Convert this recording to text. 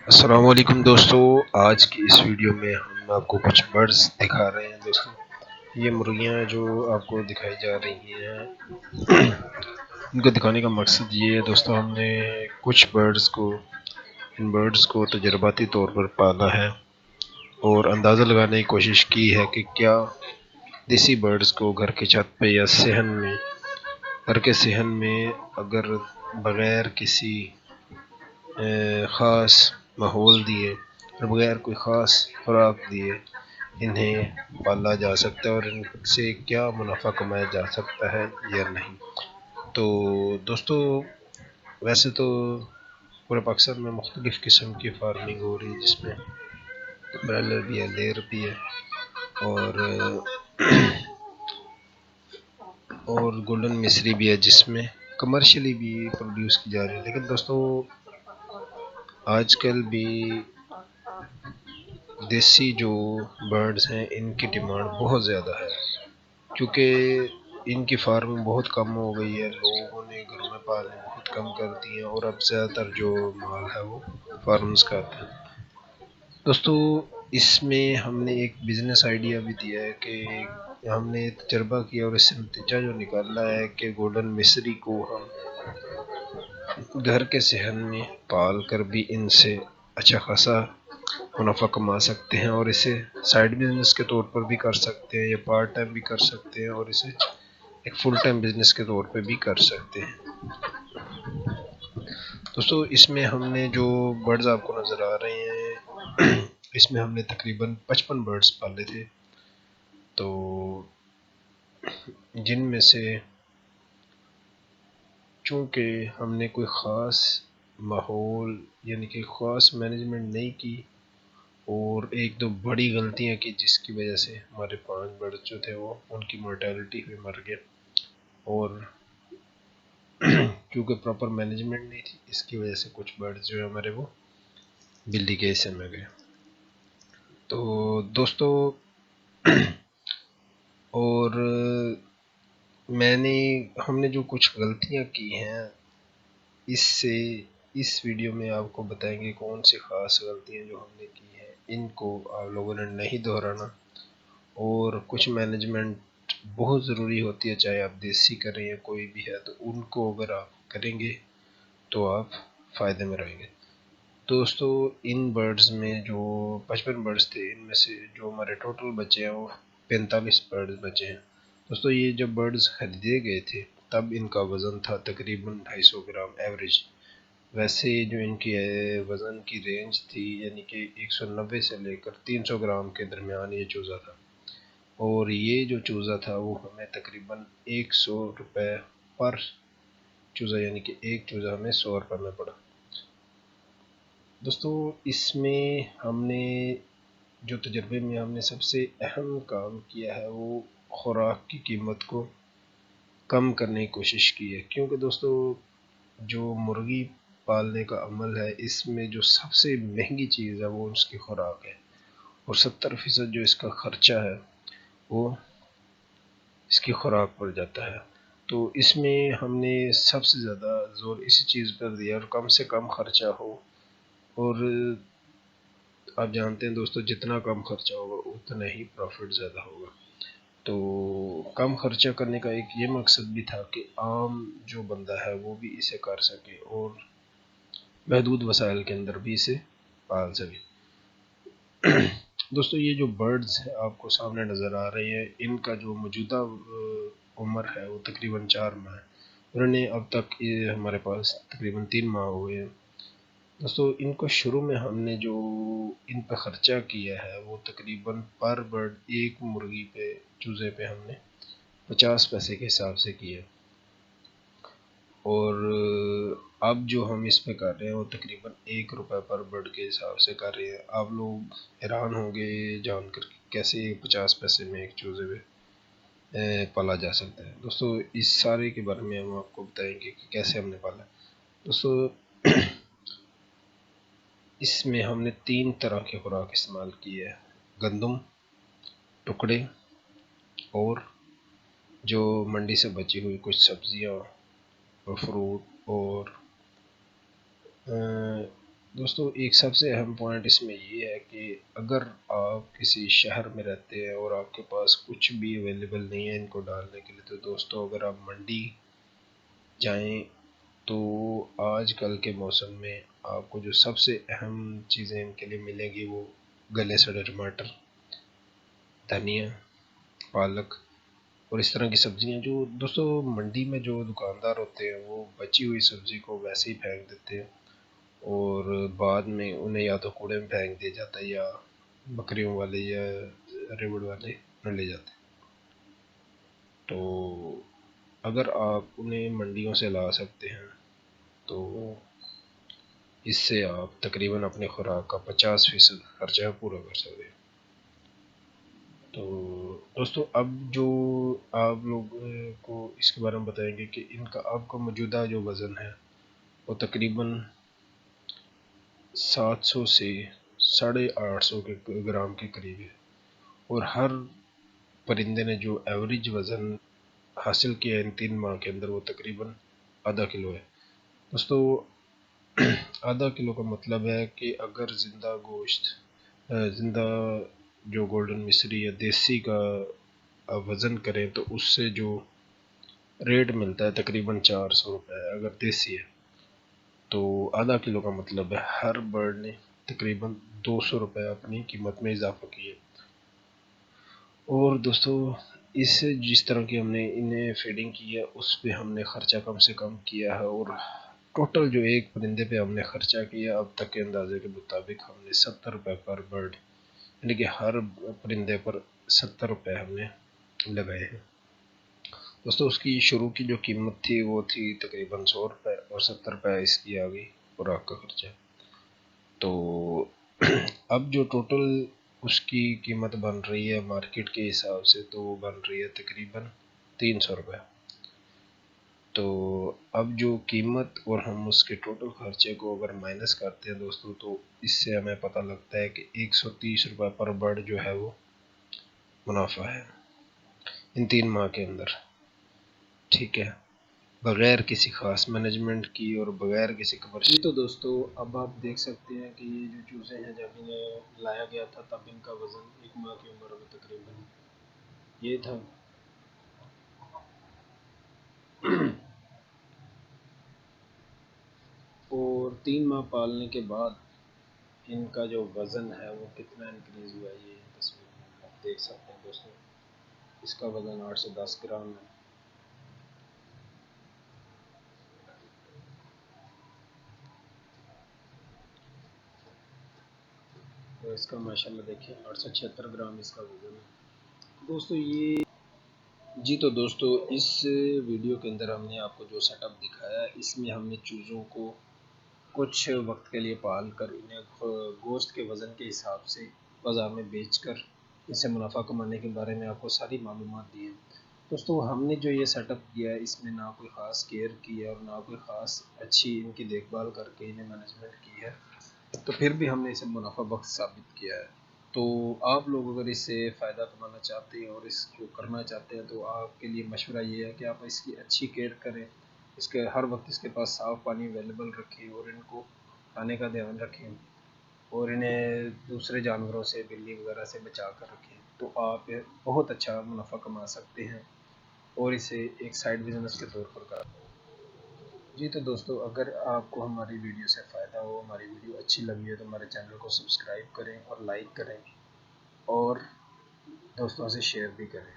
السلام علیکم دوستو، آج کی اس ویڈیو میں ہم آپ کو کچھ برڈز دکھا رہے ہیں دوستو۔ یہ مرغیاں جو آپ کو دکھائی جا رہی ہیں ان کو دکھانے کا مقصد یہ ہے دوستو، ہم نے کچھ ان برڈز کو تجرباتی طور پر پالا ہے اور اندازہ لگانے کی کوشش کی ہے کہ کیا دیسی برڈز کو گھر کی چھت پہ یا گھر کے صحن میں اگر بغیر کسی خاص ماحول دیے اور بغیر کوئی خاص خوراک دیے انہیں پالا جا سکتا ہے اور ان سے کیا منافع کمایا جا سکتا ہے یا نہیں۔ تو دوستو، ویسے تو پورے پاکستان میں مختلف قسم کی فارمنگ ہو رہی ہے، جس میں برائلر بھی ہے، لیئر بھی ہے اور گولڈن مصری بھی ہے، جس میں کمرشلی بھی پروڈیوس کی جا رہی ہے۔ لیکن دوستو، آج کل بھی دیسی جو برڈز ہیں ان کی ڈیمانڈ بہت زیادہ ہے، کیونکہ ان کی فارم بہت کم ہو گئی ہے، لوگوں نے گھروں میں پالنے بہت کم کر دی ہیں اور اب زیادہ تر جو مال ہے وہ فارمز کا آتا ہے۔ دوستو، اس میں ہم نے ایک بزنس آئیڈیا بھی دیا ہے کہ ہم نے تجربہ کیا اور اس سے نتیجہ جو نکالا ہے کہ گولڈن مصری کو ہم گھر کے صحن میں پال کر بھی ان سے اچھا خاصا منافع کما سکتے ہیں اور اسے سائیڈ بزنس کے طور پر بھی کر سکتے ہیں یا پارٹ ٹائم بھی کر سکتے ہیں اور اسے ایک فل ٹائم بزنس کے طور پہ بھی کر سکتے ہیں۔ دوستو، اس میں ہم نے جو برڈز آپ کو نظر آ رہے ہیں اس میں ہم نے تقریباً 55 برڈز پالے تھے، تو جن میں سے چونکہ ہم نے کوئی خاص ماحول یعنی کہ خاص مینجمنٹ نہیں کی اور ایک دو بڑی غلطیاں کی، جس کی وجہ سے ہمارے 5 برڈز جو تھے وہ ان کی مورٹیلٹی پہ مر گئے، اور کیونکہ پراپر مینجمنٹ نہیں تھی اس کی وجہ سے کچھ برڈز جو ہے ہمارے وہ بلی کے حصے میں گئے۔ تو دوستو، اور ہم نے جو کچھ غلطیاں کی ہیں اس ویڈیو میں آپ کو بتائیں گے کون سی خاص غلطیاں جو ہم نے کی ہیں، ان کو آپ لوگوں نے نہیں دہرانا، اور کچھ مینجمنٹ بہت ضروری ہوتی ہے، چاہے آپ دیسی کریں یا کوئی بھی ہے، تو ان کو اگر آپ کریں گے تو آپ فائدے میں رہیں گے۔ دوستو، ان برڈز میں جو 55 برڈز تھے، ان میں سے جو ہمارے ٹوٹل بچے ہیں وہ 45 برڈز بچے ہیں۔ دوستو، یہ جب برڈز خریدے گئے تھے تب ان کا وزن تھا تقریباً 250 گرام ایوریج۔ ویسے جو ان کی وزن کی رینج تھی یعنی کہ 190 سے لے کر 300 گرام کے درمیان یہ چوزا تھا، اور یہ جو چوزا تھا وہ ہمیں تقریباً 100 روپے پر چوزا، یعنی کہ ایک چوزا ہمیں 100 روپے میں پڑا۔ دوستو، اس میں ہم نے جو تجربے میں ہم نے سب سے اہم کام کیا ہے وہ خوراک کی قیمت کو کم کرنے کی کوشش کی ہے، کیونکہ دوستو جو مرغی پالنے کا عمل ہے اس میں جو سب سے مہنگی چیز ہے وہ اس کی خوراک ہے، اور 70% جو اس کا خرچہ ہے وہ اس کی خوراک پر جاتا ہے۔ تو اس میں ہم نے سب سے زیادہ زور اسی چیز پر دیا اور کم سے کم خرچہ ہو، اور آپ جانتے ہیں دوستو جتنا کم خرچہ ہوگا اتنا ہی پروفٹ زیادہ ہوگا۔ تو کم خرچہ کرنے کا ایک یہ مقصد بھی تھا کہ عام جو بندہ ہے وہ بھی اسے کر سکے اور محدود وسائل کے اندر بھی اسے پال سکے۔ دوستو، یہ جو برڈز آپ کو سامنے نظر آ رہے ہیں ان کا جو موجودہ عمر ہے وہ تقریباً 4 ماہ ہے، انہوں نے اب تک ہمارے پاس تقریباً 3 ماہ ہوئے ہیں۔ دوستو، ان کو شروع میں ہم نے جو ان پہ خرچہ کیا ہے وہ تقریباً پر برڈ ایک مرغی پہ چوزے پہ ہم نے 50 پیسے کے حساب سے کیا، اور اب جو ہم اس پہ کر رہے ہیں وہ تقریباً 1 روپے پر برڈ کے حساب سے کر رہے ہیں۔ آپ لوگ حیران ہوں گے جان کر کیسے 50 پیسے میں ایک چوزے پہ پالا جا سکتا ہے۔ دوستو، اس سارے کے بارے میں ہم آپ کو بتائیں گے کہ کیسے ہم نے پالا۔ دوستو، اس میں ہم نے 3 طرح کی خوراک استعمال کی ہے: گندم، ٹکڑے، اور جو منڈی سے بچی ہوئی کچھ سبزیاں اور فروٹ اور دوستو ایک سب سے اہم پوائنٹ اس میں یہ ہے کہ اگر آپ کسی شہر میں رہتے ہیں اور آپ کے پاس کچھ بھی اویلیبل نہیں ہے ان کو ڈالنے کے لیے، تو دوستو اگر آپ منڈی جائیں تو آج کل کے موسم میں آپ کو جو سب سے اہم چیزیں ان کے لیے ملیں گی وہ گلے سڑے ٹماٹر، دھنیا، پالک اور اس طرح کی سبزیاں، جو دوستو منڈی میں جو دکاندار ہوتے ہیں وہ بچی ہوئی سبزی کو ویسے ہی پھینک دیتے ہیں اور بعد میں انہیں یا تو کوڑے میں پھینک دیا جاتا ہے یا بکریوں والے یا ریوڑ والے نہ لے جاتے ہیں۔ تو اگر آپ انہیں منڈیوں سے لا سکتے ہیں تو اس سے آپ تقریباً اپنی خوراک کا 50% خرچہ پورا کر سکتے ہیں۔ تو دوستو اب جو آپ لوگ کو اس کے بارے میں بتائیں گے کہ ان کا آپ کا موجودہ جو وزن ہے وہ تقریباً 700 سے 850 گرام کے قریب ہے، اور ہر پرندے نے جو ایوریج وزن حاصل کیا ان 3 ماہ کے اندر وہ تقریباً آدھا کلو ہے۔ دوستو آدھا کلو کا مطلب ہے کہ اگر زندہ گوشت، زندہ جو گولڈن مصری یا دیسی کا وزن کریں تو اس سے جو ریٹ ملتا ہے تقریباً 400 روپے اگر دیسی ہے، تو آدھا کلو کا مطلب ہے ہر برڈ نے تقریباً 200 روپے اپنی قیمت میں اضافہ کیے۔ اور دوستو اس سے جس طرح کی ہم نے انہیں فیڈنگ کی ہے اس پہ ہم نے خرچہ کم سے کم کیا ہے، اور ٹوٹل جو ایک پرندے پہ ہم نے خرچہ کیا اب تک کے اندازے کے مطابق ہم نے 70 روپے پر برڈ، یعنی کہ ہر پرندے پر 70 روپے ہم نے لگائے ہیں۔ دوستو اس کی شروع کی جو قیمت تھی وہ تھی تقریباً 100 روپے، اور 70 روپے اس کی آ گئی خوراک کا خرچہ۔ تو اب جو ٹوٹل اس کی قیمت بن رہی ہے مارکیٹ کے حساب سے تو وہ بن رہی ہے تقریباً 300 روپے۔ تو اب جو قیمت اور ہم اس کے ٹوٹل خرچے کو اگر مائنس کرتے ہیں دوستو تو اس سے ہمیں پتہ لگتا ہے کہ 130 روپے پر برڈ جو ہے وہ منافع ہے ان 3 ماہ کے اندر، ٹھیک ہے، بغیر کسی خاص مینجمنٹ کی اور بغیر کسی کمرشل۔ تو دوستو اب آپ دیکھ سکتے ہیں کہ یہ جو چوزے ہیں جب انہیں لایا گیا تھا تب ان کا وزن 1 ماہ کی عمر میں تقریباً یہ تھا اور 3 ماہ پالنے کے بعد ان کا جو وزن ہے وہ کتنا انکریز ہوا ہے یہ تصویر میں آپ دیکھ سکتے ہیں دوستو۔ اس کا وزن 8 سے 10 گرام ہے۔ تو اس کا ماشاءاللہ دیکھیں 876 گرام اس کا وزن ہے دوستو۔ یہ جی تو دوستو اس ویڈیو کے اندر ہم نے آپ کو جو سیٹ اپ دکھایا ہے اس میں ہم نے چوزوں کو کچھ وقت کے لیے پال کر انہیں گوشت کے وزن کے حساب سے بازار میں بیچ کر اس سے منافع کمانے کے بارے میں آپ کو ساری معلومات دی ہیں دوستو۔ ہم نے جو یہ سیٹ اپ کیا ہے اس میں نہ کوئی خاص کیئر کی ہے اور نہ کوئی خاص اچھی ان کی دیکھ بھال کر کے انہیں مینجمنٹ کی ہے، تو پھر بھی ہم نے اسے منافع بخش ثابت کیا ہے۔ تو آپ لوگ اگر اس سے فائدہ کمانا چاہتے ہیں اور اس کو کرنا چاہتے ہیں تو آپ کے لیے مشورہ یہ ہے کہ آپ اس کی اچھی کیئر کریں، اس کے ہر وقت اس کے پاس صاف پانی اویلیبل رکھیں اور ان کو کھانے کا دھیان رکھیں اور انہیں دوسرے جانوروں سے، بلی وغیرہ سے بچا کر رکھیں، تو آپ بہت اچھا منافع کما سکتے ہیں اور اسے ایک سائیڈ بزنس کے طور پر کر۔ جی تو دوستو اگر آپ کو ہماری ویڈیو سے فائدہ ہو، ہماری ویڈیو اچھی لگی ہے تو ہمارے چینل کو سبسکرائب کریں اور لائک کریں اور دوستوں سے شیئر بھی کریں۔